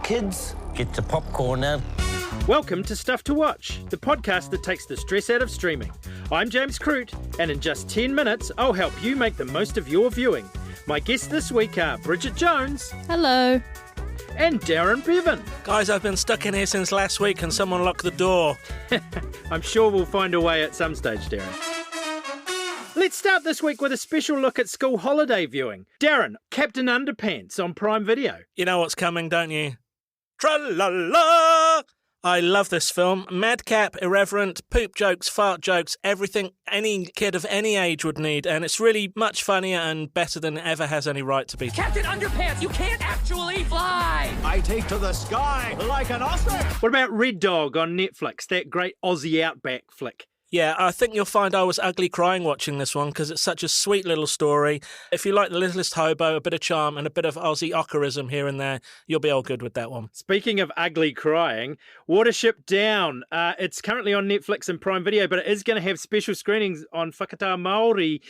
kids, get your popcorn out. Welcome to Stuff to Watch, the podcast that takes the stress out of streaming. I'm James Croot, and in just 10 minutes, I'll help you make the most of your viewing. My guests this week are Bridget Jones. Hello. And Darren Bevan. Guys, I've been stuck in here since last week and someone locked the door. I'm sure we'll find a way at some stage, Darren. Let's start this week with a special look at school holiday viewing. Darren, Captain Underpants on Prime Video. You know what's coming, don't you? Tra-la-la! I love this film. Madcap, irreverent, poop jokes, fart jokes, everything any kid of any age would need. And it's really much funnier and better than it ever has any right to be. Captain Underpants, you can't actually fly! I take to the sky like an ostrich! What about Red Dog on Netflix, that great Aussie outback flick? Yeah, I think you'll find I was ugly crying watching this one because it's such a sweet little story. If you like The Littlest Hobo, a bit of charm and a bit of Aussie ockerism here and there, you'll be all good with that one. Speaking of ugly crying, Watership Down. It's currently on Netflix and Prime Video, but it is going to have special screenings on Whakatā Māori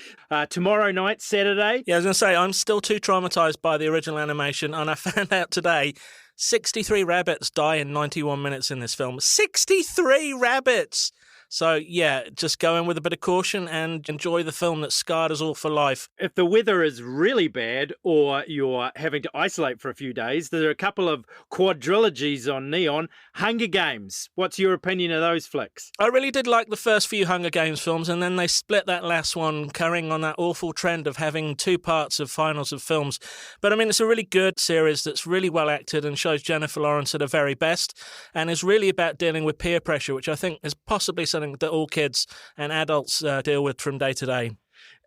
tomorrow night, Saturday. Yeah, I was going to say, I'm still too traumatised by the original animation, and I found out today 63 rabbits die in 91 minutes in this film. 63 rabbits! So, yeah, just go in with a bit of caution and enjoy the film that scarred us all for life. If the weather is really bad or you're having to isolate for a few days, there are a couple of quadrilogies on Neon. Hunger Games. What's your opinion of those flicks? I really did like the first few Hunger Games films, and then they split that last one, carrying on that awful trend of having two parts of finals of films. But, I mean, it's a really good series that's really well acted and shows Jennifer Lawrence at her very best and is really about dealing with peer pressure, which I think is possibly something that all kids and adults deal with from day to day.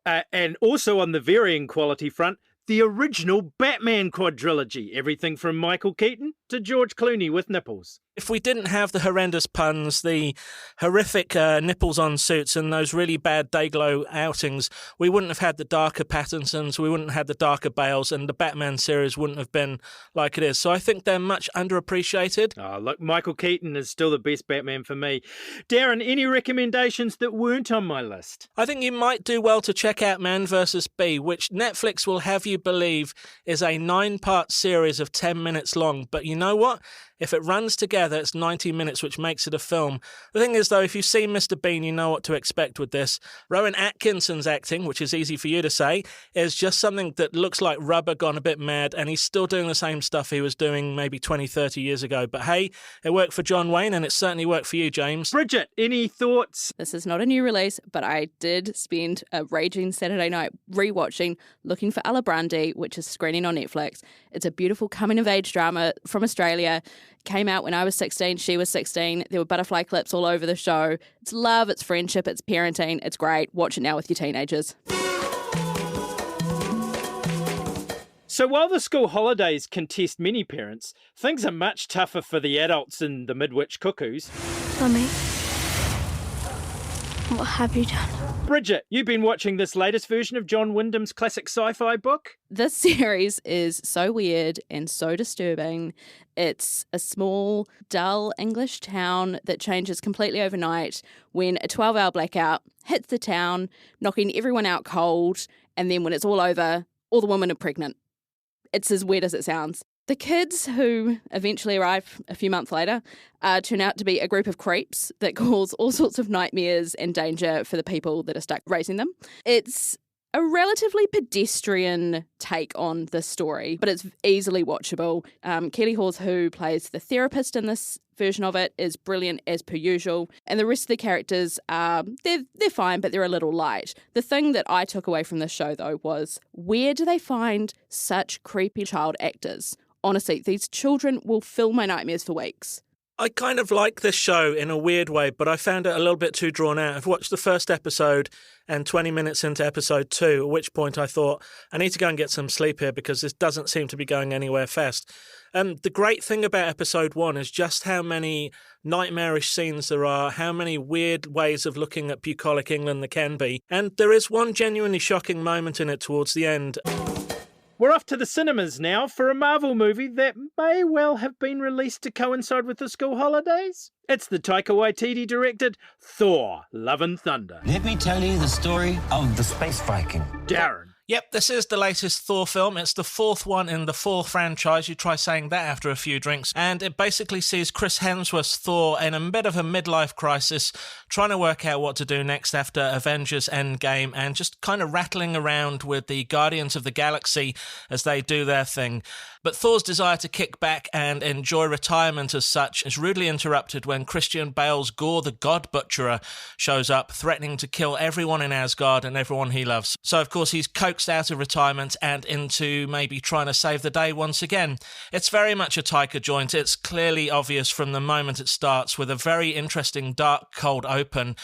And also on the varying quality front, the original Batman quadrilogy. Everything from Michael Keaton to George Clooney with nipples. If we didn't have the horrendous puns, the horrific nipples on suits and those really bad Dayglow outings, we wouldn't have had the darker Pattinsons, we wouldn't have had the darker Bales, and the Batman series wouldn't have been like it is. So I think they're much underappreciated. Oh, look, Michael Keaton is still the best Batman for me. Darren, any recommendations that weren't on my list? I think you might do well to check out Man vs. Bee, which Netflix will have you believe is a 9-part series of 10 minutes long. But you know what? If it runs together, it's 90 minutes, which makes it a film. The thing is, though, if you've seen Mr. Bean, you know what to expect with this. Rowan Atkinson's acting, which is easy for you to say, is just something that looks like rubber gone a bit mad, and he's still doing the same stuff he was doing maybe 20, 30 years ago. But hey, it worked for John Wayne, and it certainly worked for you, James. Bridget, any thoughts? This is not a new release, but I did spend a raging Saturday night rewatching Looking for Alibrandi, which is screening on Netflix. It's a beautiful coming-of-age drama from Australia. Came out when I was 16, she was 16. There were butterfly clips all over the show. It's love, it's friendship, it's parenting. It's great. Watch it now with your teenagers. So while the school holidays can test many parents, things are much tougher for the adults in the Midwich cuckoos. Mummy, what have you done? Bridget, you've been watching this latest version of John Wyndham's classic sci-fi book? This series is so weird and so disturbing. It's a small, dull English town that changes completely overnight when a 12-hour blackout hits the town, knocking everyone out cold, and then when it's all over, all the women are pregnant. It's as weird as it sounds. The kids who eventually arrive a few months later turn out to be a group of creeps that cause all sorts of nightmares and danger for the people that are stuck raising them. It's a relatively pedestrian take on this story, but it's easily watchable. Kelly Hawes, who plays the therapist in this version of it, is brilliant as per usual, and the rest of the characters they're fine, but they're a little light. The thing that I took away from this show, though, was where do they find such creepy child actors? Honestly, these children will fill my nightmares for weeks. I kind of like this show in a weird way, but I found it a little bit too drawn out. I've watched the first episode and 20 minutes into episode 2, at which point I thought, I need to go and get some sleep here because this doesn't seem to be going anywhere fast. The great thing about episode 1 is just how many nightmarish scenes there are, how many weird ways of looking at bucolic England there can be, and there is one genuinely shocking moment in it towards the end. We're off to the cinemas now for a Marvel movie that may well have been released to coincide with the school holidays. It's the Taika Waititi directed Thor, Love and Thunder. Let me tell you the story of the space Viking. Darren. Yep, this is the latest Thor film. It's the fourth one in the Thor franchise. You try saying that after a few drinks. And it basically sees Chris Hemsworth's Thor in a bit of a midlife crisis, trying to work out what to do next after Avengers Endgame, and just kind of rattling around with the Guardians of the Galaxy as they do their thing. But Thor's desire to kick back and enjoy retirement as such is rudely interrupted when Christian Bale's Gore the God Butcherer shows up, threatening to kill everyone in Asgard and everyone he loves. So, of course, he's coaxed out of retirement and into maybe trying to save the day once again. It's very much a Taika joint. It's clearly obvious from the moment it starts, with a very interesting dark cold open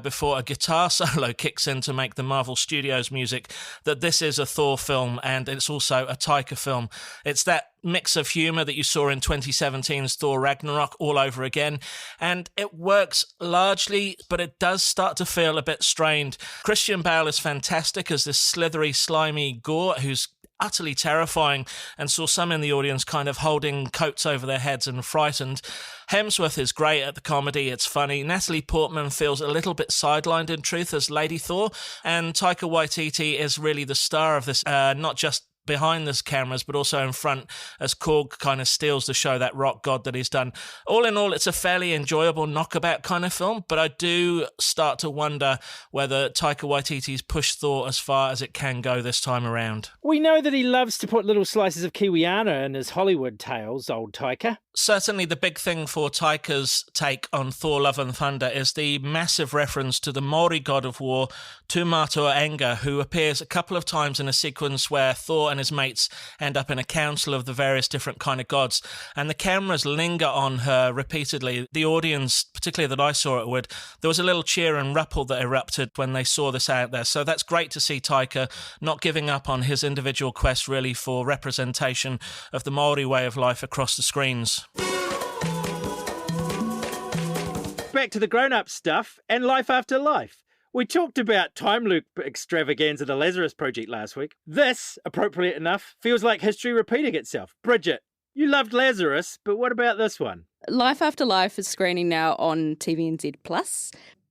before a guitar solo kicks in to make the Marvel Studios music, that this is a Thor film and it's also a Taika film. It's that mix of humour that you saw in 2017's Thor Ragnarok all over again, and it works largely, but it does start to feel a bit strained. Christian Bale is fantastic as this slithery, slimy Gore who's utterly terrifying, and saw some in the audience kind of holding coats over their heads and frightened. Hemsworth is great at the comedy, it's funny. Natalie Portman feels a little bit sidelined in truth as Lady Thor, and Taika Waititi is really the star of this, not just behind the cameras, but also in front, as Korg kind of steals the show, that rock god that he's done. All in all, it's a fairly enjoyable knockabout kind of film, but I do start to wonder whether Taika Waititi's pushed Thor as far as it can go this time around. We know that he loves to put little slices of Kiwiana in his Hollywood tales, old Taika. Certainly the big thing for Taika's take on Thor Love and Thunder is the massive reference to the Maori god of war, Tūmatua-Enga, who appears a couple of times in a sequence where Thor and his mates end up in a council of the various different kind of gods, and the cameras linger on her repeatedly. The audience, particularly that I saw it with, there was a little cheer and ripple that erupted when they saw this out there. So that's great to see Taika not giving up on his individual quest really for representation of the Maori way of life across the screens. Back to the grown-up stuff and life after life. We talked about time loop extravaganza, the Lazarus Project, last week. This, appropriate enough, feels like history repeating itself. Bridget, you loved Lazarus, but what about this one? Life After Life is screening now on TVNZ+.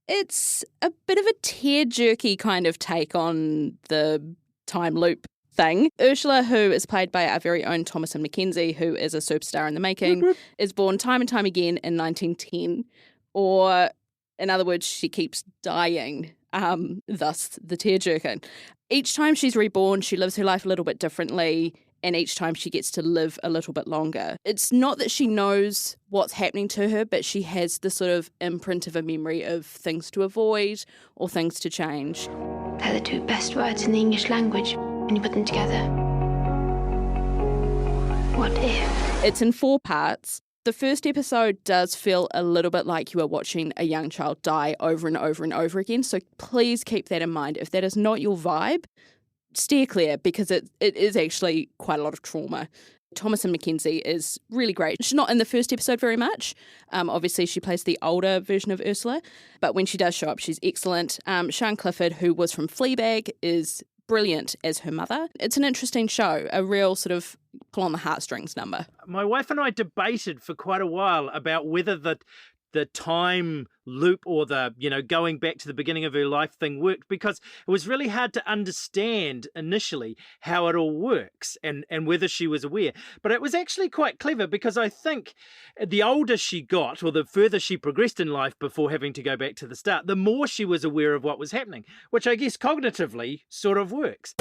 It's a bit of a tear-jerky kind of take on the time loop thing. Ursula, who is played by our very own Thomasin McKenzie, who is a superstar in the making, is born time and time again in 1910, or in other words, she keeps dying, thus the tear-jerking. Each time she's reborn, she lives her life a little bit differently, and each time she gets to live a little bit longer. It's not that she knows what's happening to her, but she has the sort of imprint of a memory of things to avoid or things to change. They're the two best words in the English language when you put them together. What if? It's in 4 parts. The first episode does feel a little bit like you are watching a young child die over and over and over again, so please keep that in mind. If that is not your vibe, steer clear, because it is actually quite a lot of trauma. Thomasin McKenzie is really great. She's not in the first episode very much. Obviously, she plays the older version of Ursula, but when she does show up, she's excellent. Sian Clifford, who was from Fleabag, is brilliant as her mother. It's an interesting show, a real sort of pull on the heartstrings number. My wife and I debated for quite a while about whether the time loop or the, going back to the beginning of her life thing worked, because it was really hard to understand initially how it all works and whether she was aware. But it was actually quite clever, because I think the older she got, or the further she progressed in life before having to go back to the start, the more she was aware of what was happening, which I guess cognitively sort of works.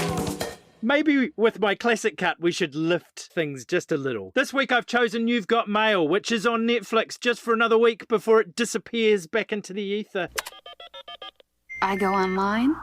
Maybe with my classic cut, we should lift things just a little. This week I've chosen You've Got Mail, which is on Netflix just for another week before it disappears back into the ether. I go online.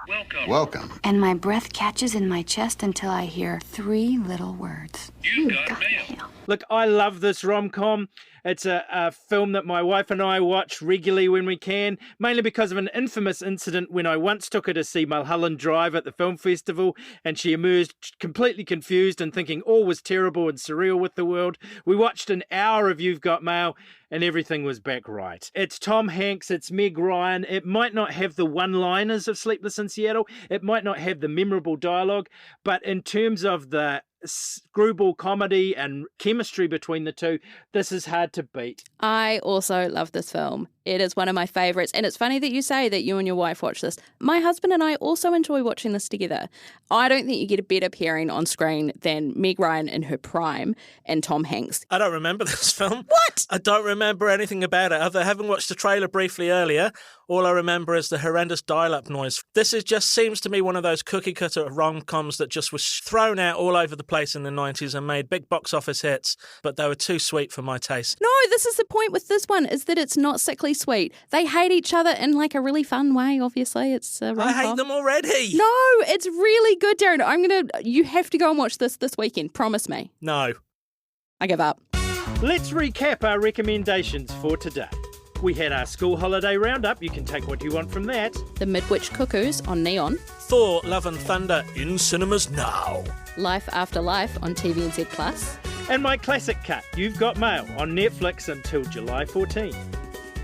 Welcome. And my breath catches in my chest until I hear 3 little words. You've got mail. Look, I love this rom-com. It's a film that my wife and I watch regularly when we can, mainly because of an infamous incident when I once took her to see Mulholland Drive at the film festival, and she emerged completely confused and thinking all was terrible and surreal with the world. We watched an hour of You've Got Mail, and everything was back right. It's Tom Hanks, it's Meg Ryan. It might not have the one-liners of Sleepless in Seattle, it might not have the memorable dialogue, but in terms of the screwball comedy and chemistry between the two, this is hard to beat. I also love this film. It is one of my favourites, and it's funny that you say that you and your wife watch this. My husband and I also enjoy watching this together. I don't think you get a better pairing on screen than Meg Ryan in her prime and Tom Hanks. I don't remember this film. What? I don't remember anything about it, other having watched the trailer briefly earlier. All I remember is the horrendous dial-up noise. This just seems to me one of those cookie-cutter rom-coms that just was thrown out all over the place in the 90s and made big box office hits, but they were too sweet for my taste. No, this is the point with this one, is that it's not sickly sweet. They hate each other in like a really fun way, obviously. It's a rom-com. I hate them already. No, it's really good, Darren. You have to go and watch this weekend. Promise me. No. I give up. Let's recap our recommendations for today. We had our school holiday roundup. You can take what you want from that. The Midwich Cuckoos on Neon. Thor, Love and Thunder in cinemas now. Life After Life on TVNZ Plus. And my classic cut, You've Got Mail, on Netflix until July 14.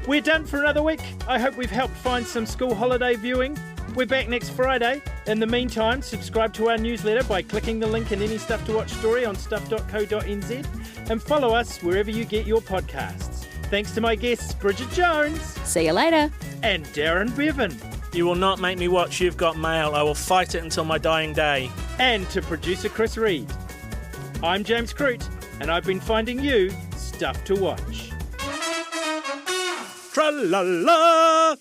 We're done for another week. I hope we've helped find some school holiday viewing. We're back next Friday. In the meantime, subscribe to our newsletter by clicking the link in any Stuff to Watch story on stuff.co.nz and follow us wherever you get your podcasts. Thanks to my guests, Bridget Jones. See you later. And Darren Bevan. You will not make me watch You've Got Mail. I will fight it until my dying day. And to producer Chris Reed. I'm James Croot, and I've been finding you Stuff to Watch. Tra-la-la!